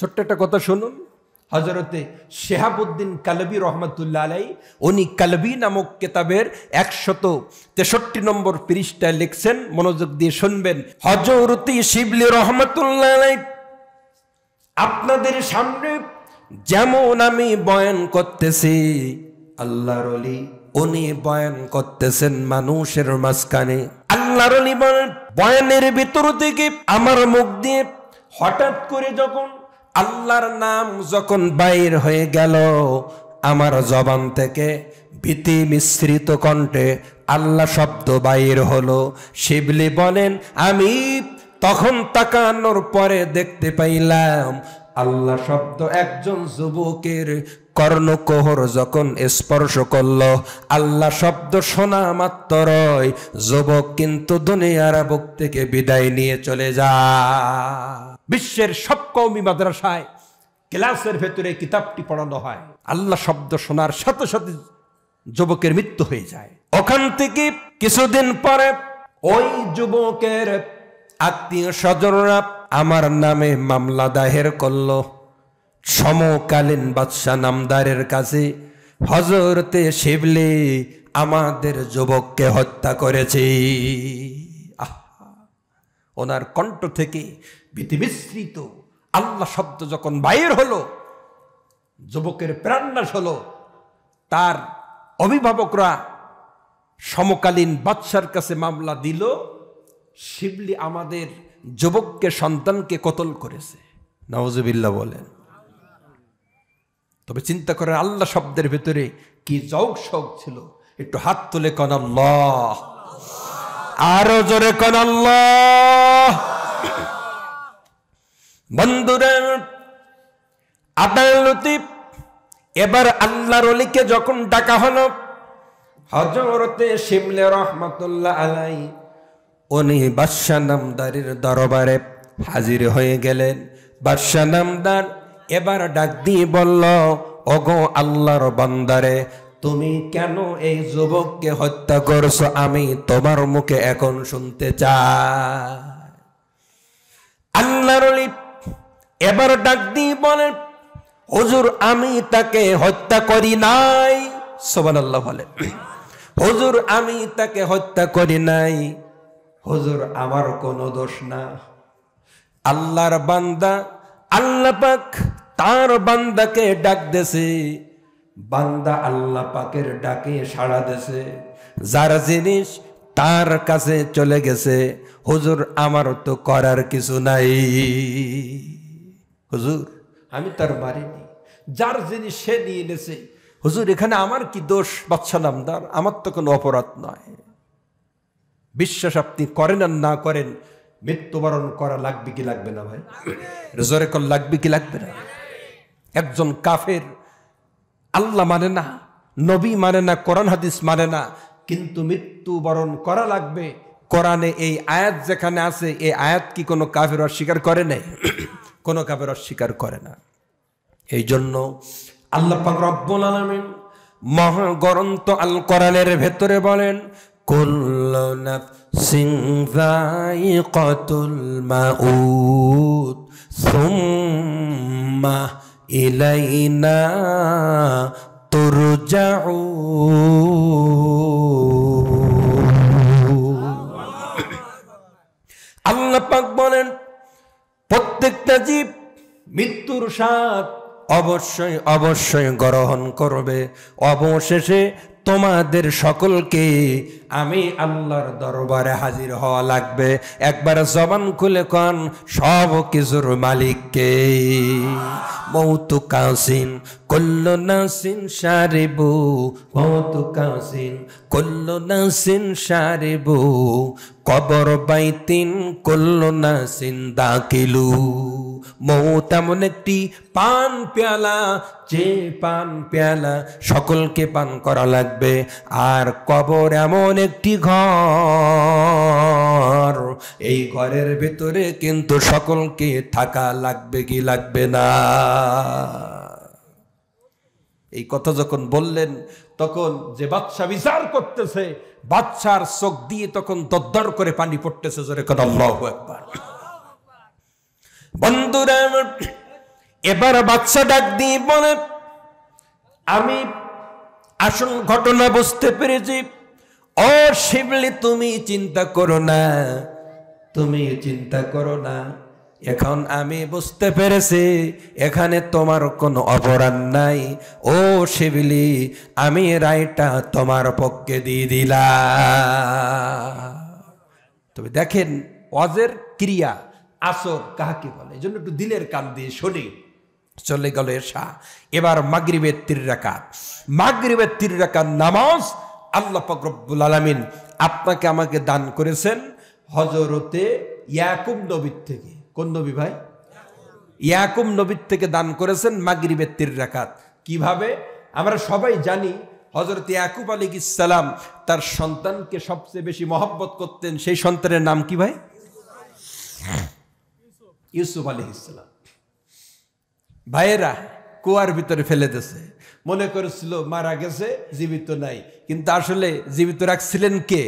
ছোট্ট একটা কথা শুনুন। হযরতে শিহাবুদ্দিন কালবি রহমাতুল্লাহ আলাইহি উনি কালবি নামক কিতাবের 163 নম্বর পৃষ্ঠায় লিখছেন, মনোযোগ দিয়ে শুনবেন। হযরতে শিবলি রহমাতুল্লাহ আলাইহি আপনাদের সামনে যেমন আমি বয়ান করতেছি, আল্লাহর ওলি উনি বয়ান করতেছেন মানুষের মাঝখানে। আল্লাহর ওলি বয়ানের ভিতর থেকে আমার মুখ দিয়ে হঠাৎ করে যখন আল্লাহর নাম যখন বাইর হয়ে গেল, আমার জবান থেকে ভীতি মিশ্রিত কণ্ঠে আল্লাহ শব্দ বাইর হলো। শিবলি বলেন, আমি তখন তাকানোর পরে দেখতে পাইলাম আল্লাহ শব্দ একজন যুবকের কর্ণকোহর যখন স্পর্শ করলো, আল্লাহ শব্দ শোনা মাত্রই যুবক কিন্তু দুনিয়ার বুক থেকে বিদায় নিয়ে চলে যায়। বিশ্বের সব কওমি মাদ্রাসায় ক্লাসের ভেতরে কিতাবটি পড়ানো হয়। আল্লাহ শব্দ শোনার সাথে সাথে যুবকের মৃত্যু হয়ে যায়। ওখান থেকে কিছুদিন পরে ওই যুবকের আত্মীয় স্বজনরা আমার নামে মামলা দায়ের করলো সমকালীন বাদশা নামদারের কাছে। হযরতে শিবলি আমাদের যুবককে হত্যা করেছে। ওনার কণ্ঠ থেকে ভীতিমিশ্রিত আল্লাহ শব্দ যখন বাইর হলো, যুবকের প্রাণনাশ হলো। তার অভিভাবকরা সমকালীন বাদশার কাছে মামলা দিল, শিবলি আমাদের যুবককে সন্তানকে কতল করেছে। নাউজুবিল্লাহ বলেন। তবে চিন্তা করেন আল্লাহ শব্দের ভিতরে কি জৌক শৌক ছিল। একটু হাত তুলে কোন আল্লাহ, আরো জোরে কোন আল্লাহ। বন্ধুরা, আদালতে এবার আল্লাহর ওলিকে যখন ডাকা হলো, হযরতে শিবলি রহমাতুল্লাহ আলাইহি উনি বাদশা নামদারের দরবারে হাজির হয়ে গেলেন। বাদশা নামদার এবার ডাক দিয়ে বলল, ওগো আল্লাহর বান্দারে, তুমি কেন এই যুবককে হত্যা করছো? আমি তোমার মুখে এখন শুনতে চাই। আল্লাহর ওলি এবার ডাক দিয়ে বলেন, হুজুর আমি তাকে হত্যা করি নাই। সুবহানাল্লাহ বলেন। হুজুর আমি তাকে হত্যা করি নাই, হুজুর আমার কোনো দোষ না। আল্লাহর বান্দা আল্লাহ পাক তার বান্দাকে ডাক দেছে, বান্দা আল্লাহ পাকের ডাকে সাড়া দেছে, যার জিনিস তার কাছে চলে গেছে। হুজুর আমার তো করার কিছু নাই। হুজুর আমি তার মারিনি, যার জিনিস সে নিয়ে নেছে। হুজুর এখানে আমার কি দোষ? বাদশা নামদার আমার তো কোনো অপরাধ নয়। বিশ্বাস আপনি করেন আর না করেন, মৃত্যুবরণ করা লাগবে কি লাগবে না ভাই? জোরে কর, লাগবে কি লাগবে না? একজন কাফের আল্লাহ মানে না, নবী মানে না, কোরআন হাদিস মানে না, কিন্তু মৃত্যুবরণ করা লাগবে। কোরআনে এই আয়াত যেখানে আছে, এই আয়াত কি কোনো কাফের অস্বীকার করে নাই? কোনো কাফের অস্বীকার করে না। এই জন্য আল্লাহ পাক রব্বুল আলামিন মহাগ্রন্থ আল কোরআনের ভেতরে বলেন, কুল্লু নাফসিন যায়িকাতুল মাউত সুম্মা ইলাইনা তুরজাউন। আল্লাহ পাক বলেন, প্রত্যেকটা জীব মৃত্যুর স্বাদ অবশ্যই অবশ্যই গ্রহণ করবে। অবশেষে তোমাদের সকলকে আমি আল্লাহর দরবারে হাজির হওয়া লাগবে। একবার জবান খুলে কন, সব কিছুর মালিককে। মৌতু কাসিন কুল্লু নাসিন শারিবু, মৌতু কাসিন কুল্লু নাসিন শারিবু, কবর বাইতিন কুল্লু নাসিন দাখিলু। মৌত এমন একটি পান পেয়ালা, যে পান পেয়ালা সকলকে পান করা লাগবে। আর কবর এমন একটি ঘর, এই ঘরের ভিতরে কিন্তু সকলকে থাকা লাগবে কি লাগবে না? এই কথা যখন বললেন, তখন যে বাদশা বিচার করতেছে, বাদশার চোখ দিয়ে তখন দরদর করে পানি পড়তেছে। জোরে কথা আল্লাহু আকবার। বন্ধুরা, এবার বাচ্চা ডাক দিয়ে বলে, আমি আসল ঘটনা বুঝতে পেরেছি। ও শিবলি, তুমি চিন্তা করো না, তুমি চিন্তা করো না। এখন আমি বুঝতে পেরেছি এখানে তোমার কোনো অপরাধ নাই। ও শিবলি, আমি রায়টা তোমার পক্ষে দিয়ে দিলাম। তবে দেখেন ওয়াজের ক্রিয়া আসর কাকে বলে, এই জন্য একটু দিলের কান দিয়ে শুনি। চলে গেল এশা, এবার মাগরিবের 3 রাকাত। মাগরিবের 3 রাকাত নামাজ আল্লাহ পাক রব্বুল আলামিন আপনাকে আমাকে দান করেছেন হযরতে ইয়াকুব নবীর থেকে। কোন নবী ভাই? ইয়াকুব নবীর থেকে দান করেছেন মাগরিবের 3 রাকাত। কিভাবে? আমরা সবাই জানি হযরতে ইয়াকুব আলাইহিস সালাম তার সন্তানকে সবচেয়ে বেশি মহব্বত করতেন। সেই সন্তানের নাম কি ভাই? ইউসুফ আলাইহিস সালাম। ভাইয়েরা কুয়ার ভিতরে ফেলে দিয়েছে, মনে করেছিল মারা গেছে, জীবিত নাই, কিন্তু আসলে জীবিত রাখছিলেন কে?